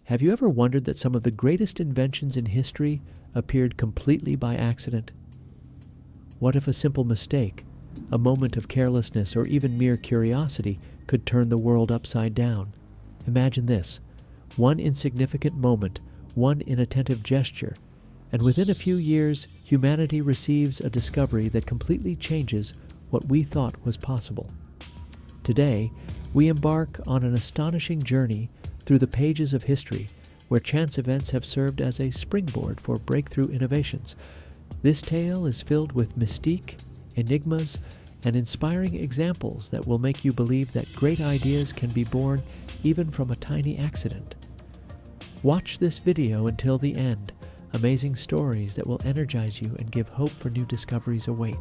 Have you ever wondered that some of the greatest inventions in history appeared completely by accident? What if a simple mistake, a moment of carelessness, or even mere curiosity could turn the world upside down? Imagine this: one insignificant moment, one inattentive gesture, and within a few years, humanity receives a discovery that completely changes what we thought was possible. Today, we embark on an astonishing journey through the pages of history, where chance events have served as a springboard for breakthrough innovations. This tale is filled with mystique, enigmas, and inspiring examples that will make you believe that great ideas can be born even from a tiny accident. Watch this video until the end. Amazing stories that will energize you and give hope for new discoveries await.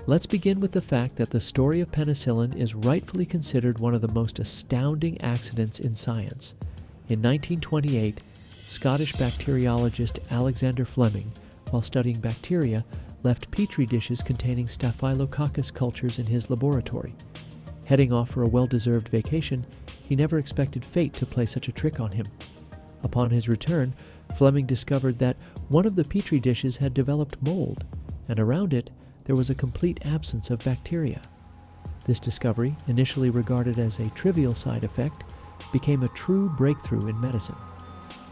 Let's begin with the fact that the story of penicillin is rightfully considered one of the most astounding accidents in science. In 1928, Scottish bacteriologist Alexander Fleming, while studying bacteria, left petri dishes containing Staphylococcus cultures in his laboratory. Heading off for a well-deserved vacation, he never expected fate to play such a trick on him. Upon his return, Fleming discovered that one of the petri dishes had developed mold, and around it there was a complete absence of bacteria. This discovery, initially regarded as a trivial side effect, became a true breakthrough in medicine.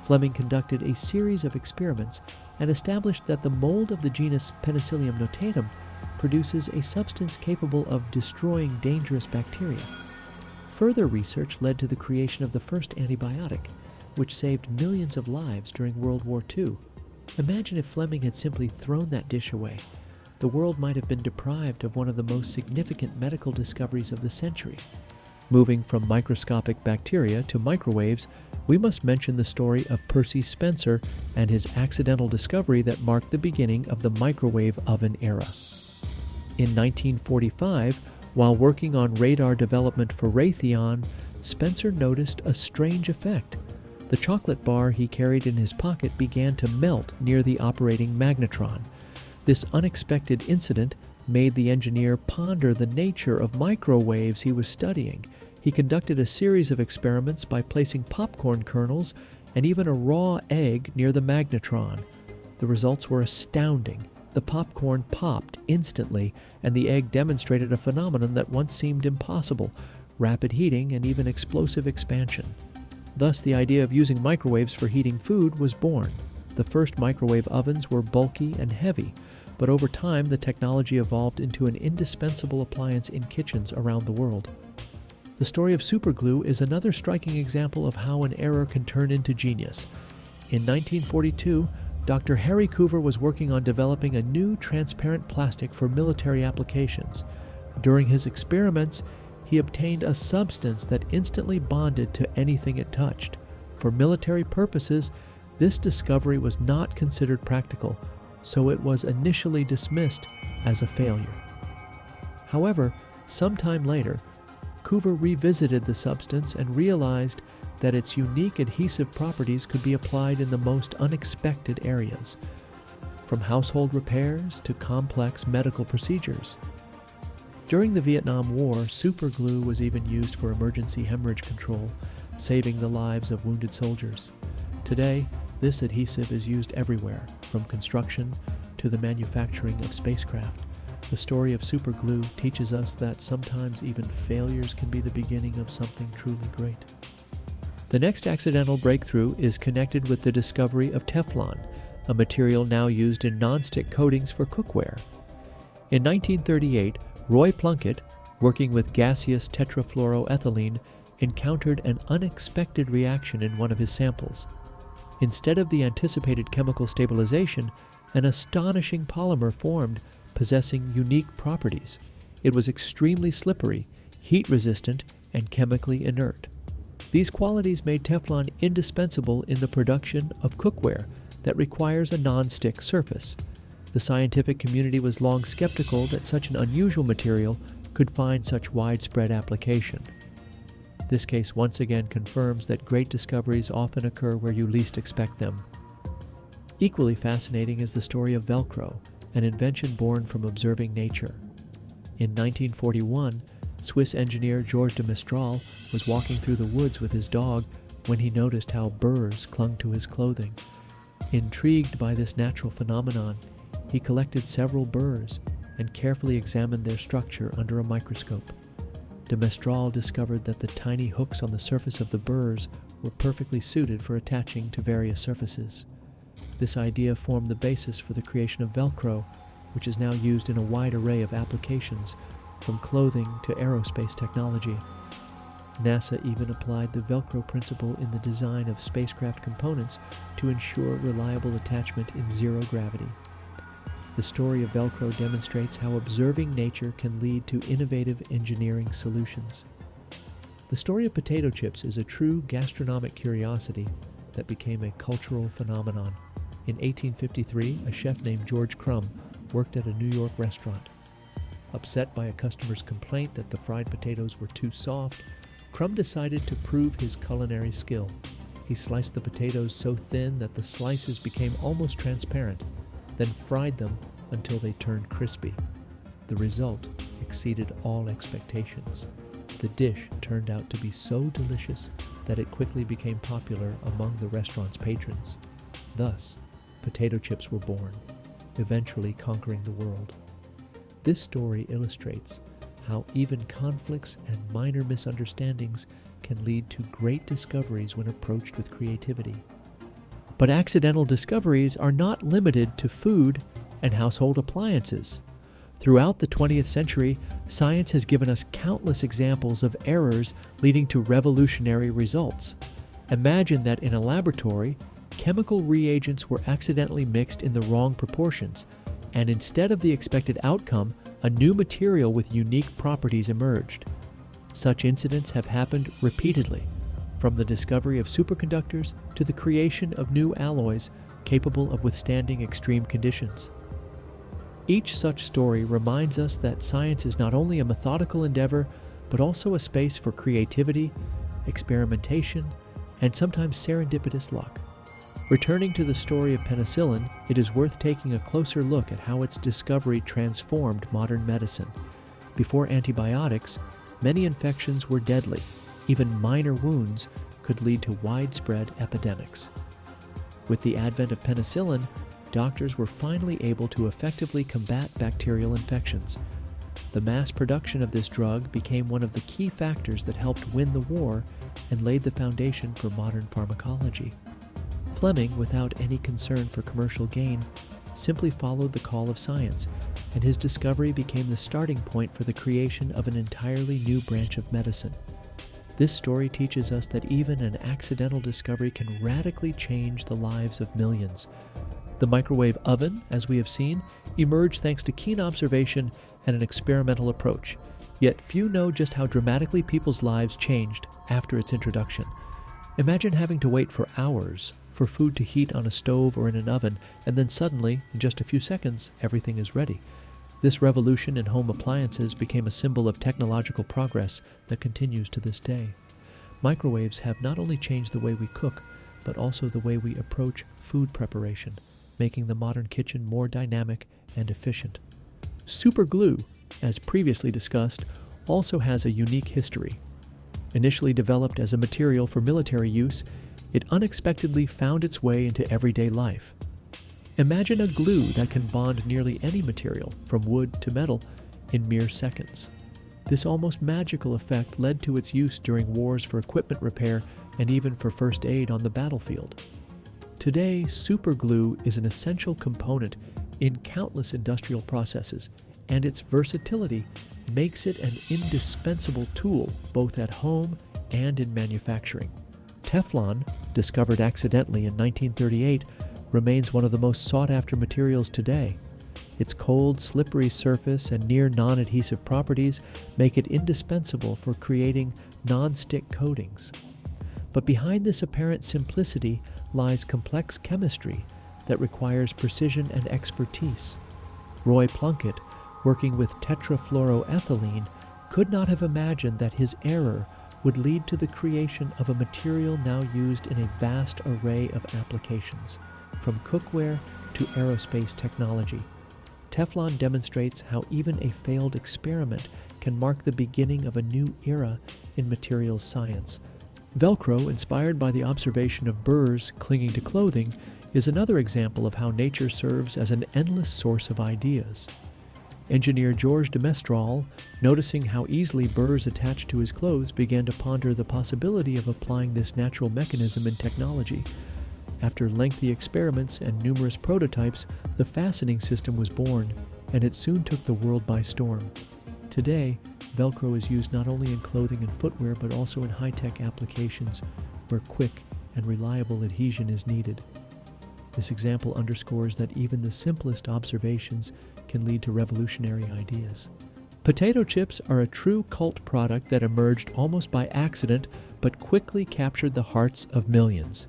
Fleming conducted a series of experiments and established that the mold of the genus Penicillium notatum produces a substance capable of destroying dangerous bacteria. Further research led to the creation of the first antibiotic, which saved millions of lives during World War II. Imagine if Fleming had simply thrown that dish away. The world might have been deprived of one of the most significant medical discoveries of the century. Moving from microscopic bacteria to microwaves, we must mention the story of Percy Spencer and his accidental discovery that marked the beginning of the microwave oven era. In 1945, while working on radar development for Raytheon, Spencer noticed a strange effect. The chocolate bar he carried in his pocket began to melt near the operating magnetron. This unexpected incident made the engineer ponder the nature of microwaves he was studying. He conducted a series of experiments by placing popcorn kernels and even a raw egg near the magnetron. The results were astounding. The popcorn popped instantly, and the egg demonstrated a phenomenon that once seemed impossible: rapid heating and even explosive expansion. Thus, the idea of using microwaves for heating food was born. The first microwave ovens were bulky and heavy, but over time the technology evolved into an indispensable appliance in kitchens around the world. The story of superglue is another striking example of how an error can turn into genius. In 1942, Dr. Harry Coover was working on developing a new transparent plastic for military applications. During his experiments, he obtained a substance that instantly bonded to anything it touched. For military purposes, this discovery was not considered practical, so it was initially dismissed as a failure. However, sometime later, Coover revisited the substance and realized that its unique adhesive properties could be applied in the most unexpected areas, from household repairs to complex medical procedures. During the Vietnam War, superglue was even used for emergency hemorrhage control, saving the lives of wounded soldiers. Today, this adhesive is used everywhere, from construction to the manufacturing of spacecraft. The story of superglue teaches us that sometimes even failures can be the beginning of something truly great. The next accidental breakthrough is connected with the discovery of Teflon, a material now used in nonstick coatings for cookware. In 1938, Roy Plunkett, working with gaseous tetrafluoroethylene, encountered an unexpected reaction in one of his samples. Instead of the anticipated chemical stabilization, an astonishing polymer formed, possessing unique properties. It was extremely slippery, heat-resistant, and chemically inert. These qualities made Teflon indispensable in the production of cookware that requires a non-stick surface. The scientific community was long skeptical that such an unusual material could find such widespread application. This case once again confirms that great discoveries often occur where you least expect them. Equally fascinating is the story of Velcro, an invention born from observing nature. In 1941, Swiss engineer Georges de Mestral was walking through the woods with his dog when he noticed how burrs clung to his clothing. Intrigued by this natural phenomenon, he collected several burrs and carefully examined their structure under a microscope. De Mestral discovered that the tiny hooks on the surface of the burrs were perfectly suited for attaching to various surfaces. This idea formed the basis for the creation of Velcro, which is now used in a wide array of applications, from clothing to aerospace technology. NASA even applied the Velcro principle in the design of spacecraft components to ensure reliable attachment in zero gravity. The story of Velcro demonstrates how observing nature can lead to innovative engineering solutions. The story of potato chips is a true gastronomic curiosity that became a cultural phenomenon. In 1853, a chef named George Crumb worked at a New York restaurant. Upset by a customer's complaint that the fried potatoes were too soft, Crumb decided to prove his culinary skill. He sliced the potatoes so thin that the slices became almost transparent, then fried them until they turned crispy. The result exceeded all expectations. The dish turned out to be so delicious that it quickly became popular among the restaurant's patrons. Thus, potato chips were born, eventually conquering the world. This story illustrates how even conflicts and minor misunderstandings can lead to great discoveries when approached with creativity. But accidental discoveries are not limited to food and household appliances. Throughout the 20th century, science has given us countless examples of errors leading to revolutionary results. Imagine that in a laboratory, chemical reagents were accidentally mixed in the wrong proportions, and instead of the expected outcome, a new material with unique properties emerged. Such incidents have happened repeatedly, from the discovery of superconductors to the creation of new alloys capable of withstanding extreme conditions. Each such story reminds us that science is not only a methodical endeavor, but also a space for creativity, experimentation, and sometimes serendipitous luck. Returning to the story of penicillin, it is worth taking a closer look at how its discovery transformed modern medicine. Before antibiotics, many infections were deadly. Even minor wounds could lead to widespread epidemics. With the advent of penicillin, doctors were finally able to effectively combat bacterial infections. The mass production of this drug became one of the key factors that helped win the war and laid the foundation for modern pharmacology. Fleming, without any concern for commercial gain, simply followed the call of science, and his discovery became the starting point for the creation of an entirely new branch of medicine. This story teaches us that even an accidental discovery can radically change the lives of millions. The microwave oven, as we have seen, emerged thanks to keen observation and an experimental approach, yet few know just how dramatically people's lives changed after its introduction. Imagine having to wait for hours for food to heat on a stove or in an oven, and then suddenly, in just a few seconds, everything is ready. This revolution in home appliances became a symbol of technological progress that continues to this day. Microwaves have not only changed the way we cook, but also the way we approach food preparation, making the modern kitchen more dynamic and efficient. Super glue, as previously discussed, also has a unique history. Initially developed as a material for military use, it unexpectedly found its way into everyday life. Imagine a glue that can bond nearly any material, from wood to metal, in mere seconds. This almost magical effect led to its use during wars for equipment repair and even for first aid on the battlefield. Today, superglue is an essential component in countless industrial processes, and its versatility makes it an indispensable tool both at home and in manufacturing. Teflon, discovered accidentally in 1938, remains one of the most sought-after materials today. Its cold, slippery surface and near non-adhesive properties make it indispensable for creating non-stick coatings. But behind this apparent simplicity lies complex chemistry that requires precision and expertise. Roy Plunkett, working with tetrafluoroethylene, could not have imagined that his error would lead to the creation of a material now used in a vast array of applications, from cookware to aerospace technology. Teflon demonstrates how even a failed experiment can mark the beginning of a new era in materials science. Velcro, inspired by the observation of burrs clinging to clothing, is another example of how nature serves as an endless source of ideas. Engineer Georges de Mestral, noticing how easily burrs attached to his clothes, began to ponder the possibility of applying this natural mechanism in technology. After lengthy experiments and numerous prototypes, the fastening system was born, and it soon took the world by storm. Today, Velcro is used not only in clothing and footwear, but also in high-tech applications where quick and reliable adhesion is needed. This example underscores that even the simplest observations can lead to revolutionary ideas. Potato chips are a true cult product that emerged almost by accident, but quickly captured the hearts of millions.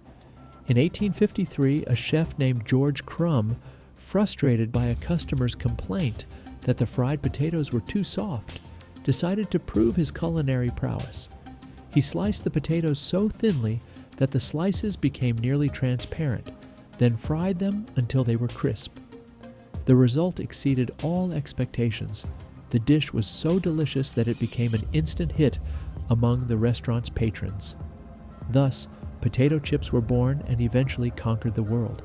In 1853, a chef named George Crumb, frustrated by a customer's complaint that the fried potatoes were too soft, decided to prove his culinary prowess. He sliced the potatoes so thinly that the slices became nearly transparent, then fried them until they were crisp. The result exceeded all expectations. The dish was so delicious that it became an instant hit among the restaurant's patrons. Thus, potato chips were born and eventually conquered the world.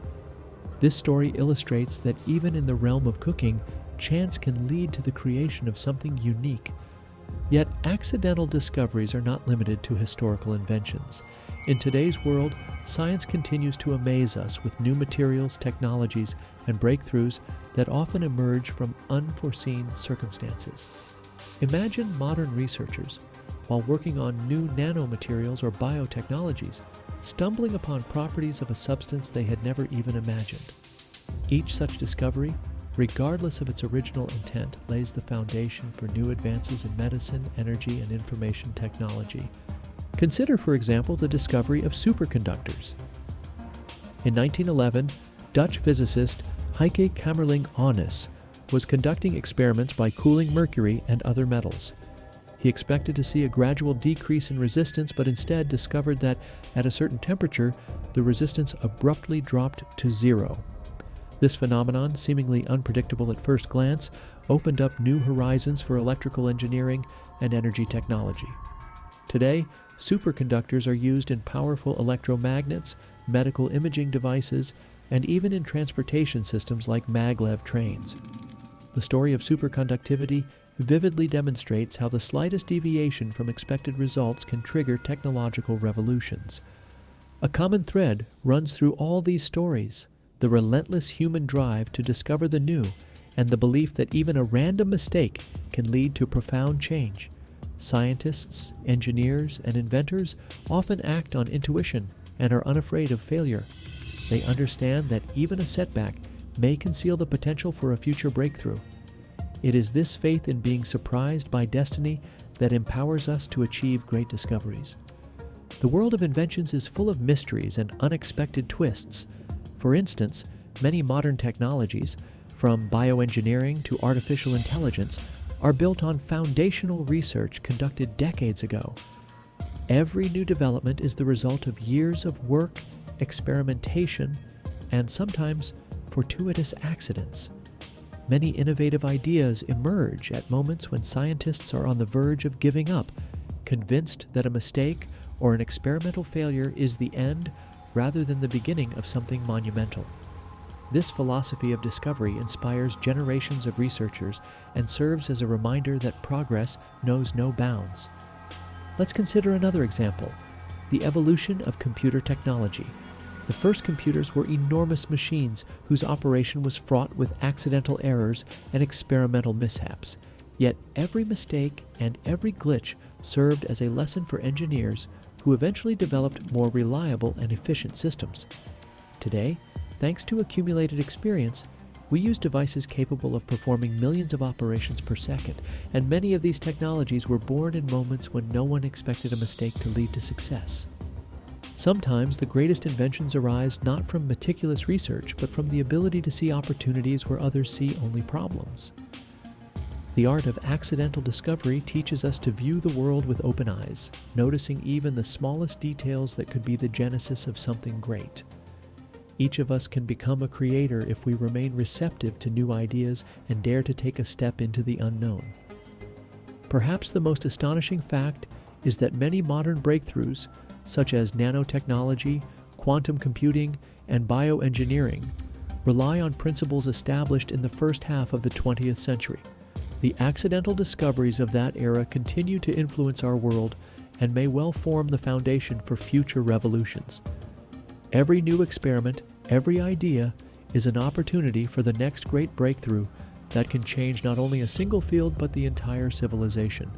This story illustrates that even in the realm of cooking, chance can lead to the creation of something unique. Yet, accidental discoveries are not limited to historical inventions. In today's world, science continues to amaze us with new materials, technologies, and breakthroughs that often emerge from unforeseen circumstances. Imagine modern researchers, while working on new nanomaterials or biotechnologies, stumbling upon properties of a substance they had never even imagined. Each such discovery, regardless of its original intent, lays the foundation for new advances in medicine, energy, and information technology. Consider, for example, the discovery of superconductors. In 1911, Dutch physicist Heike Kamerlingh-Onnes was conducting experiments by cooling mercury and other metals. He expected to see a gradual decrease in resistance, but instead discovered that at a certain temperature, the resistance abruptly dropped to zero. This phenomenon, seemingly unpredictable at first glance, opened up new horizons for electrical engineering and energy technology. Today, superconductors are used in powerful electromagnets, medical imaging devices, and even in transportation systems like maglev trains. The story of superconductivity vividly demonstrates how the slightest deviation from expected results can trigger technological revolutions. A common thread runs through all these stories: the relentless human drive to discover the new, and the belief that even a random mistake can lead to profound change. Scientists, engineers, and inventors often act on intuition and are unafraid of failure. They understand that even a setback may conceal the potential for a future breakthrough. It is this faith in being surprised by destiny that empowers us to achieve great discoveries. The world of inventions is full of mysteries and unexpected twists. For instance, many modern technologies, from bioengineering to artificial intelligence, are built on foundational research conducted decades ago. Every new development is the result of years of work, experimentation, and sometimes fortuitous accidents. Many innovative ideas emerge at moments when scientists are on the verge of giving up, convinced that a mistake or an experimental failure is the end rather than the beginning of something monumental. This philosophy of discovery inspires generations of researchers and serves as a reminder that progress knows no bounds. Let's consider another example: the evolution of computer technology. The first computers were enormous machines whose operation was fraught with accidental errors and experimental mishaps. Yet every mistake and every glitch served as a lesson for engineers who eventually developed more reliable and efficient systems. Today, thanks to accumulated experience, we use devices capable of performing millions of operations per second, and many of these technologies were born in moments when no one expected a mistake to lead to success. Sometimes the greatest inventions arise not from meticulous research, but from the ability to see opportunities where others see only problems. The art of accidental discovery teaches us to view the world with open eyes, noticing even the smallest details that could be the genesis of something great. Each of us can become a creator if we remain receptive to new ideas and dare to take a step into the unknown. Perhaps the most astonishing fact is that many modern breakthroughs, such as nanotechnology, quantum computing, and bioengineering, rely on principles established in the first half of the 20th century. The accidental discoveries of that era continue to influence our world and may well form the foundation for future revolutions. Every new experiment, every idea, is an opportunity for the next great breakthrough that can change not only a single field but the entire civilization.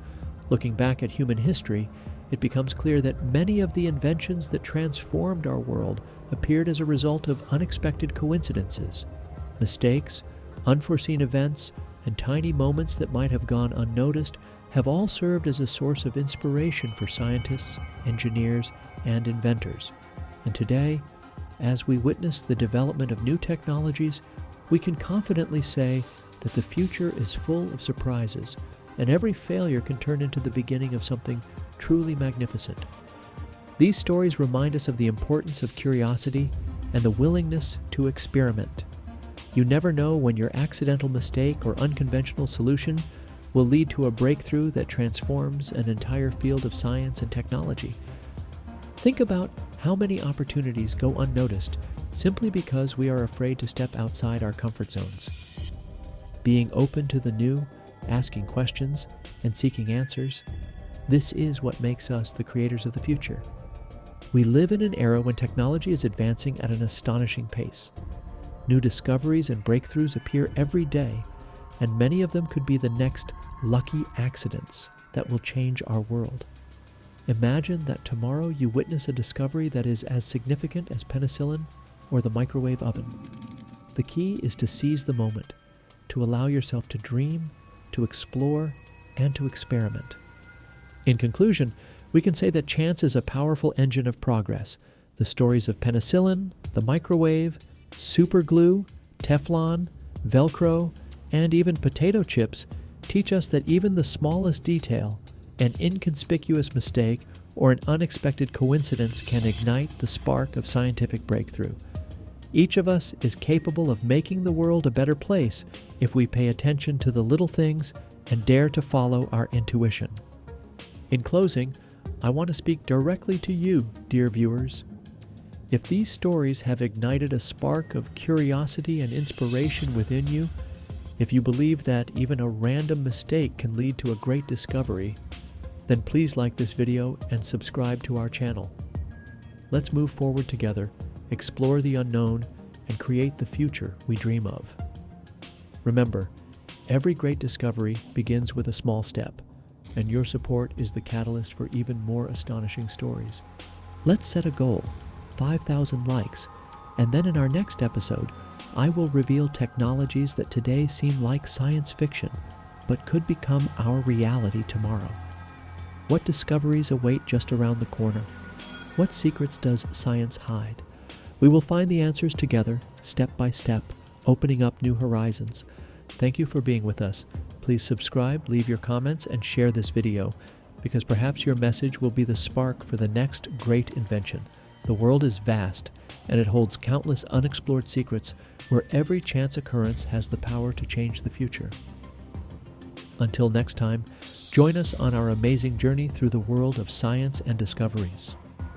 Looking back at human history, it becomes clear that many of the inventions that transformed our world appeared as a result of unexpected coincidences, mistakes, unforeseen events, and tiny moments that might have gone unnoticed have all served as a source of inspiration for scientists, engineers, and inventors. And today, as we witness the development of new technologies, we can confidently say that the future is full of surprises, and every failure can turn into the beginning of something truly magnificent. These stories remind us of the importance of curiosity and the willingness to experiment. You never know when your accidental mistake or unconventional solution will lead to a breakthrough that transforms an entire field of science and technology. Think about how many opportunities go unnoticed simply because we are afraid to step outside our comfort zones. Being open to the new, asking questions, and seeking answers, this is what makes us the creators of the future. We live in an era when technology is advancing at an astonishing pace. New discoveries and breakthroughs appear every day, and many of them could be the next lucky accidents that will change our world. Imagine that tomorrow you witness a discovery that is as significant as penicillin or the microwave oven. The key is to seize the moment, to allow yourself to dream, to explore, and to experiment. In conclusion, we can say that chance is a powerful engine of progress. The stories of penicillin, the microwave, superglue, Teflon, Velcro, and even potato chips teach us that even the smallest detail, an inconspicuous mistake, or an unexpected coincidence can ignite the spark of scientific breakthrough. Each of us is capable of making the world a better place if we pay attention to the little things and dare to follow our intuition. In closing, I want to speak directly to you, dear viewers. If these stories have ignited a spark of curiosity and inspiration within you, if you believe that even a random mistake can lead to a great discovery, then please like this video and subscribe to our channel. Let's move forward together, explore the unknown, and create the future we dream of. Remember, every great discovery begins with a small step, and your support is the catalyst for even more astonishing stories. Let's set a goal, 5,000 likes, and then in our next episode, I will reveal technologies that today seem like science fiction, but could become our reality tomorrow. What discoveries await just around the corner? What secrets does science hide? We will find the answers together, step by step, opening up new horizons. Thank you for being with us. Please subscribe, leave your comments, and share this video, because perhaps your message will be the spark for the next great invention. The world is vast, and it holds countless unexplored secrets where every chance occurrence has the power to change the future. Until next time, join us on our amazing journey through the world of science and discoveries.